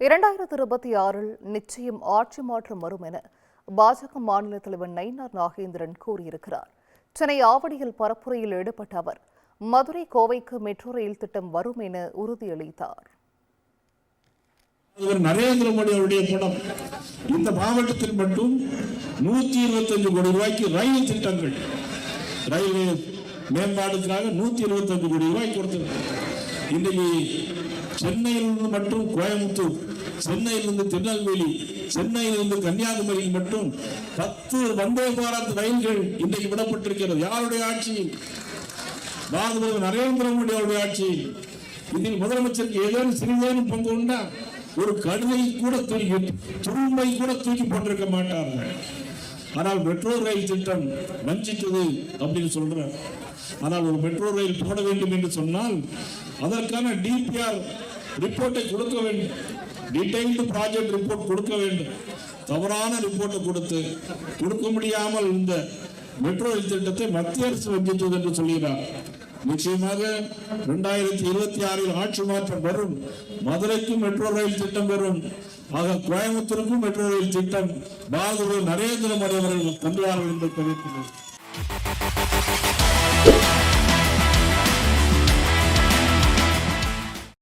2026 நிச்சயம் ஆட்சி மாற்றம் வரும் என பாஜக மாநில தலைவர் நயினார் நாகேந்திரன் கூறியிருக்கிறார். சென்னை ஆவடியில் பரப்புரையில் ஈடுபட்ட அவர் மதுரை கோவைக்கு மெட்ரோ ரயில் திட்டம் வரும் என உறுதியளித்தார். நரேந்திர மோடி அவருடைய படம் இந்த மாவட்டத்தில் மட்டும் 125 கோடி ரூபாய்க்கு ரயில் திட்டங்கள், ரயில்வே மேம்பாடுக்காக 125 கோடி ரூபாய் கொடுத்தது. இன்றைக்கு சென்னையிலிருந்து மட்டும் கோயம்புத்தூர், சென்னையிலிருந்து திருநெல்வேலி, சென்னையிலிருந்து கன்னியாகுமரி மட்டும் 10 வந்தே பாரத் ரயில்கள் இன்றைக்கு விடப்பட்டிருக்கிறது. யாருடைய ஆட்சியில்? பாரத நரேந்திர மோடி அவருடைய ஆட்சியில். இதில் முதலமைச்சருக்கு ஏதேனும் சிறிதேனும் பங்கு உண்டா? ஒரு கடுவை கூட துரும்பை கூட தூக்கி போட்டிருக்க மாட்டார்கள். ஆனால் மெட்ரோ ரயில் திட்டம் வஞ்சித்தது அப்படின்னு சொல்றார். ஆனால் ஒரு மெட்ரோ ரயில் போட வேண்டும் என்று சொன்னால் அதற்கான டிபிஆர் ரிப்போர்ட்டை கொடுக்க வேண்டும், டீடைல்டு ப்ராஜெக்ட் ரிப்போர்ட் கொடுக்க வேண்டும். தவறான ரிப்போர்ட்டை கொடுக்க முடியாமல் இந்த மெட்ரோ ரயில் திட்டத்தை மத்திய அரசு வஞ்சித்தது என்று சொல்கிறார். நிச்சயமாக 2026 ஆட்சி மாற்றம் வரும். மதுரைக்கும் மெட்ரோ ரயில் திட்டம் வரும். ஆக கோயம்புத்தூருக்கும் மெட்ரோ ரயில் திட்டம் பாரத நரேந்திர மோடி அவர்கள் கொண்டு வார்கள் என்று தெரிவித்துள்ளது.